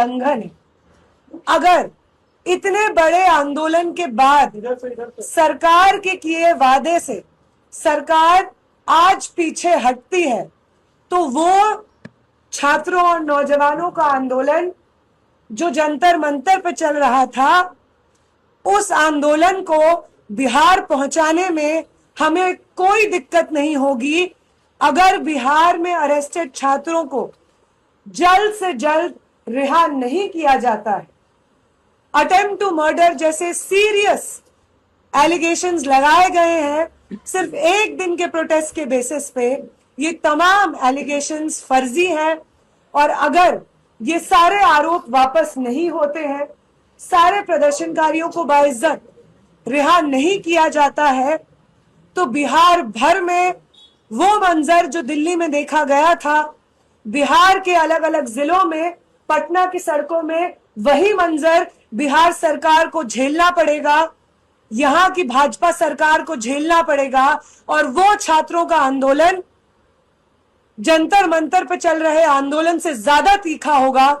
उल्लंघन है। अगर इतने बड़े आंदोलन के बाद सरकार के किए वादे से सरकार आज पीछे हटती है, तो वो छात्रों और नौजवानों का आंदोलन जो जंतर मंतर पे चल रहा था, उस आंदोलन को बिहार पहुंचाने में हमें कोई दिक्कत नहीं होगी अगर बिहार में अरेस्टेड छात्रों को जल्द से जल्द रिहा नहीं किया जाता है। अटेम्प्ट टू मर्डर जैसे सीरियस एलिगेशंस लगाए गए हैं सिर्फ एक दिन के प्रोटेस्ट के बेसिस पे। ये तमाम एलिगेशंस फर्जी हैं और अगर ये सारे आरोप वापस नहीं होते हैं, सारे प्रदर्शनकारियों को बाइज्जत रिहा नहीं किया जाता है, तो बिहार भर में वो मंजर जो दिल्ली में देखा गया था, बिहार के अलग अलग जिलों में, पटना की सड़कों में वही मंजर बिहार सरकार को झेलना पड़ेगा, यहां की भाजपा सरकार को झेलना पड़ेगा। और वो छात्रों का आंदोलन जंतर मंतर पे चल रहे आंदोलन से ज्यादा तीखा होगा,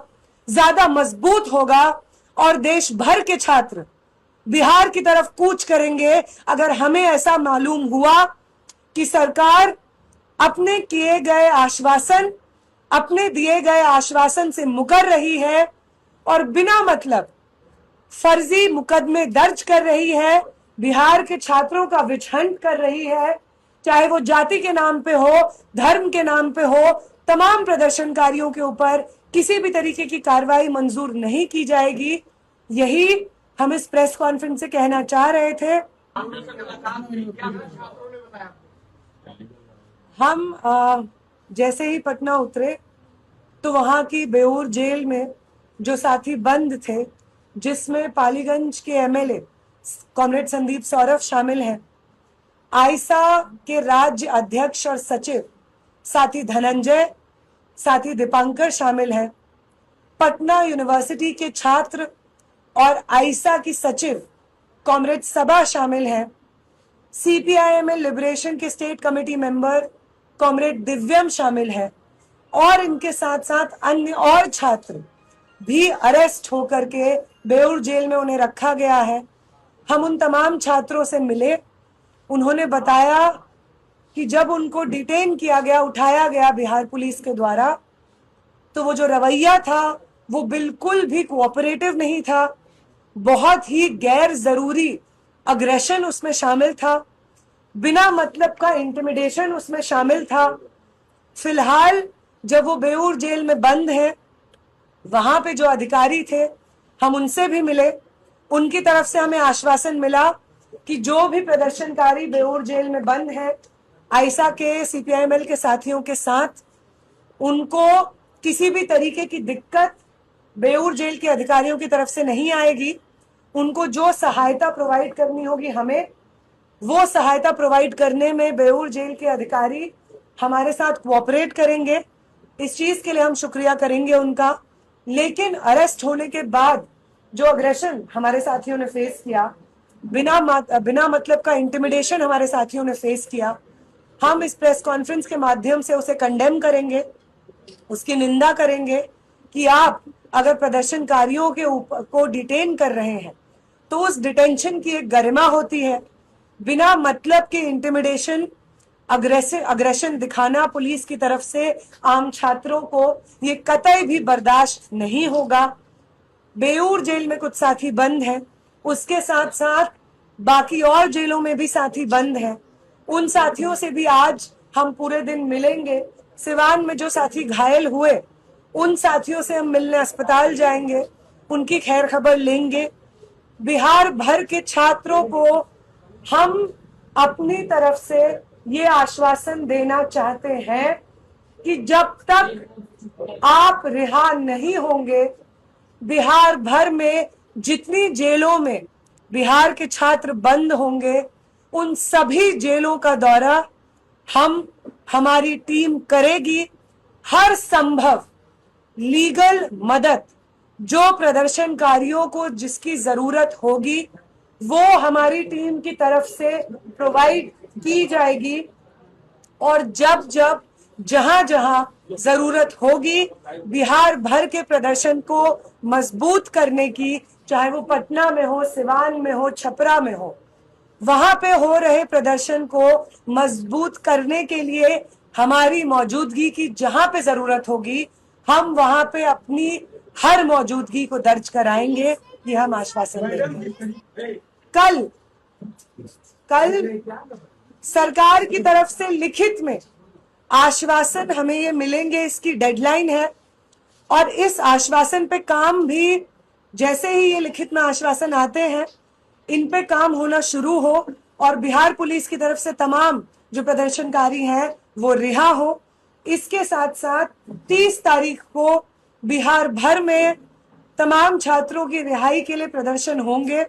ज्यादा मजबूत होगा और देश भर के छात्र बिहार की तरफ कूच करेंगे अगर हमें ऐसा मालूम हुआ कि सरकार अपने किए गए आश्वासन, अपने दिए गए आश्वासन से मुकर रही है और बिना मतलब फर्जी मुकदमे दर्ज कर रही है, बिहार के छात्रों का विचहंट कर रही है, चाहे वो जाति के नाम पे हो, धर्म के नाम पे हो। तमाम प्रदर्शनकारियों के ऊपर किसी भी तरीके की कार्रवाई मंजूर नहीं की जाएगी। यही हम इस प्रेस कॉन्फ्रेंस से कहना चाह रहे थे। हम जैसे ही पटना उतरे तो वहां की बेऊर जेल में जो साथी बंद थे, जिसमें पालीगंज के एमएलए कॉमरेड संदीप सौरभ शामिल हैं, आईसा के राज्य अध्यक्ष और सचिव साथी धनंजय, साथी दीपांकर शामिल हैं, पटना यूनिवर्सिटी के छात्र और आईसा की सचिव कॉमरेड सबा शामिल हैं, सीपीआईएमएल लिबरेशन के स्टेट कमेटी मेंबर कॉमरेड दिव्यम शामिल है और इनके साथ साथ अन्य और छात्र भी अरेस्ट होकर के बेऊर जेल में उन्हें रखा गया है। हम उन तमाम छात्रों से मिले, उन्होंने बताया कि जब उनको डिटेन किया गया, उठाया गया बिहार पुलिस के द्वारा, तो वो जो रवैया था वो बिल्कुल भी कोऑपरेटिव नहीं था, बहुत ही गैर जरूरी अग्रेशन उसमें शामिल था, बिना मतलब का इंटिमिडेशन उसमें शामिल था। फिलहाल जब वो बेऊर जेल में बंद है, वहां पे जो अधिकारी थे हम उनसे भी मिले, उनकी तरफ से हमें आश्वासन मिला कि जो भी प्रदर्शनकारी बेऊर जेल में बंद है, आईसा के सीपीआईएमएल के साथियों के साथ, उनको किसी भी तरीके की दिक्कत बेऊर जेल के अधिकारियों की तरफ से नहीं आएगी। उनको जो सहायता प्रोवाइड करनी होगी हमें, वो सहायता प्रोवाइड करने में बेऊर जेल के अधिकारी हमारे साथ कोऑपरेट करेंगे। इस चीज के लिए हम शुक्रिया करेंगे उनका। लेकिन अरेस्ट होने के बाद जो अग्रेशन हमारे साथियों ने फेस किया, बिना मतलब का इंटिमिडेशन हमारे साथियों ने फेस किया, हम इस प्रेस कॉन्फ्रेंस के माध्यम से उसे कंडेम करेंगे, उसकी निंदा करेंगे कि आप अगर प्रदर्शनकारियों के ऊपर को डिटेन कर रहे हैं तो उस डिटेंशन की एक गरिमा होती है। बिना मतलब के इंटिमिडेशन, अग्रेशन दिखाना पुलिस की तरफ से आम छात्रों को ये कतई भी बर्दाश्त नहीं होगा। बेऊर जेल में कुछ साथी बंद हैं, उसके साथ साथ बाकी और जेलों में भी साथी बंद हैं। उन साथियों से भी आज हम पूरे दिन मिलेंगे। सिवान में जो साथी घायल हुए, उन साथियों से हम मिलने अस्पताल जाएंगे, उनकी खैर खबर लेंगे। बिहार भर के छात्रों को हम अपनी तरफ से ये आश्वासन देना चाहते हैं कि जब तक आप रिहा नहीं होंगे, बिहार भर में जितनी जेलों में बिहार के छात्र बंद होंगे, उन सभी जेलों का दौरा हमारी टीम करेगी। हर संभव लीगल मदद जो प्रदर्शनकारियों को जिसकी जरूरत होगी, वो हमारी टीम की तरफ से प्रोवाइड की जाएगी। और जब जब जहां जहां जरूरत होगी बिहार भर के प्रदर्शन को मजबूत करने की, चाहे वो पटना में हो, सिवान में हो, छपरा में हो, वहां पे हो रहे प्रदर्शन को मजबूत करने के लिए हमारी मौजूदगी की जहां पे जरूरत होगी, हम वहां पे अपनी हर मौजूदगी को दर्ज कराएंगे, ये हम आश्वासन देंगे। कल सरकार की तरफ से लिखित में आश्वासन हमें ये मिलेंगे, इसकी डेडलाइन है, और इस आश्वासन पे काम भी जैसे ही ये लिखित में आश्वासन आते हैं इन पे काम होना शुरू हो और बिहार पुलिस की तरफ से तमाम जो प्रदर्शनकारी हैं वो रिहा हो। इसके साथ साथ 30 तारीख को बिहार भर में तमाम छात्रों की रिहाई के लिए प्रदर्शन होंगे।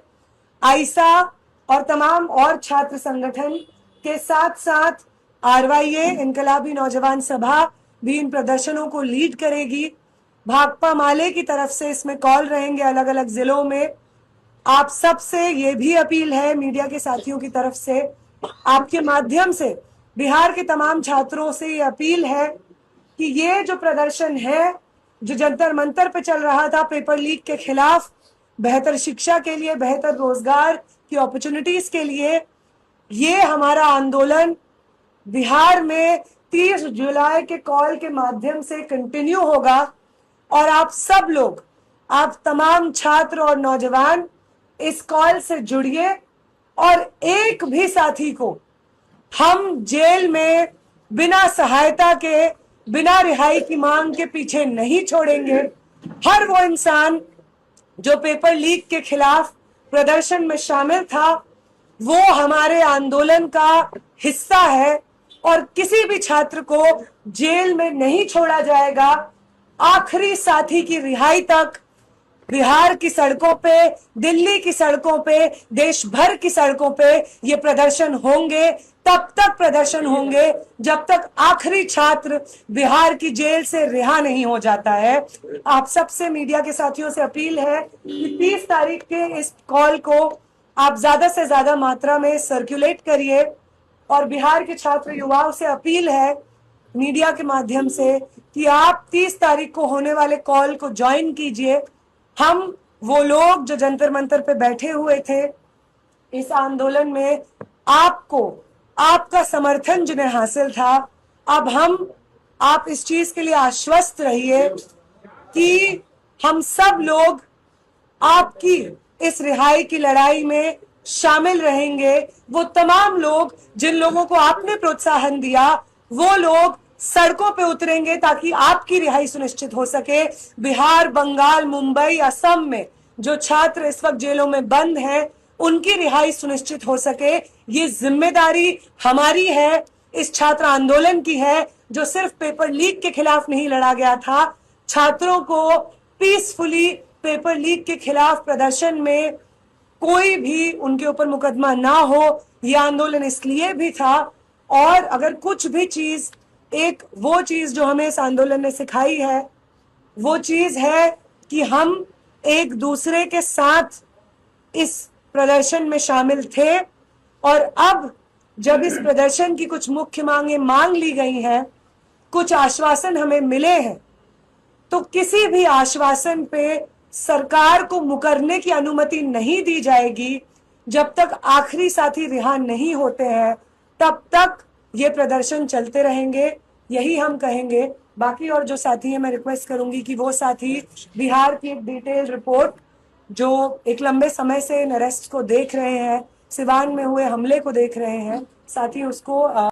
आईसा और तमाम और छात्र संगठन के साथ साथ आरवाईए इनकलाबी नौजवान सभा भी इन प्रदर्शनों को लीड करेगी। भाकपा माले की तरफ से इसमें कॉल रहेंगे अलग अलग जिलों में। आप सबसे ये भी अपील है मीडिया के साथियों की तरफ से, आपके माध्यम से बिहार के तमाम छात्रों से ये अपील है कि ये जो प्रदर्शन है जो जंतर मंतर पे चल रहा था पेपर लीक के खिलाफ, बेहतर शिक्षा के लिए, बेहतर रोजगार की अपॉर्चुनिटीज के लिए, ये हमारा आंदोलन बिहार में 30 जुलाई के कॉल के माध्यम से कंटिन्यू होगा। और आप सब लोग, आप तमाम छात्र और नौजवान इस कॉल से जुड़िए और एक भी साथी को हम जेल में बिना सहायता के, बिना रिहाई की मांग के पीछे नहीं छोड़ेंगे। हर वो इंसान जो पेपर लीक के खिलाफ प्रदर्शन में शामिल था वो हमारे आंदोलन का हिस्सा है और किसी भी छात्र को जेल में नहीं छोड़ा जाएगा। आखिरी साथी की रिहाई तक बिहार की सड़कों पे, दिल्ली की सड़कों पे, देश भर की सड़कों पे ये प्रदर्शन होंगे। तब तक प्रदर्शन होंगे जब तक आखिरी छात्र बिहार की जेल से रिहा नहीं हो जाता है। आप सबसे, मीडिया के साथियों से अपील है कि 30 तारीख के इस कॉल को आप ज्यादा से ज्यादा मात्रा में सर्कुलेट करिए और बिहार के छात्र युवाओं से अपील है मीडिया के माध्यम से कि आप 30 तारीख को होने वाले कॉल को ज्वाइन कीजिए। हम वो लोग जो जंतर मंतर पे बैठे हुए थे इस आंदोलन में, आपको, आपका समर्थन जिन्हें हासिल था, अब आप इस चीज के लिए आश्वस्त रहिए कि हम सब लोग आपकी इस रिहाई की लड़ाई में शामिल रहेंगे। वो तमाम लोग जिन लोगों को आपने प्रोत्साहन दिया वो लोग सड़कों पे उतरेंगे ताकि आपकी रिहाई सुनिश्चित हो सके। बिहार, बंगाल, मुंबई, असम में जो छात्र इस वक्त जेलों में बंद हैं उनकी रिहाई सुनिश्चित हो सके। ये जिम्मेदारी हमारी है, इस छात्र आंदोलन की है, जो सिर्फ पेपर लीक के खिलाफ नहीं लड़ा गया था। छात्रों को पीसफुली पेपर लीक के खिलाफ प्रदर्शन में कोई भी उनके ऊपर मुकदमा ना हो, यह आंदोलन इसलिए भी था। और अगर कुछ भी चीज, एक वो चीज जो हमें इस आंदोलन ने सिखाई है वो चीज है कि हम एक दूसरे के साथ इस प्रदर्शन में शामिल थे। और अब जब इस प्रदर्शन की कुछ मुख्य मांगें मांग ली गई हैं, कुछ आश्वासन हमें मिले हैं, तो किसी भी आश्वासन पे सरकार को मुकरने की अनुमति नहीं दी जाएगी। जब तक आखिरी साथी रिहा नहीं होते हैं तब तक ये प्रदर्शन चलते रहेंगे, यही हम कहेंगे। बाकी और जो साथी हैं मैं रिक्वेस्ट करूंगी कि वो साथी बिहार की एक डिटेल रिपोर्ट, जो एक लंबे समय से इन अरेस्ट को देख रहे हैं, सिवान में हुए हमले को देख रहे हैं, साथी उसको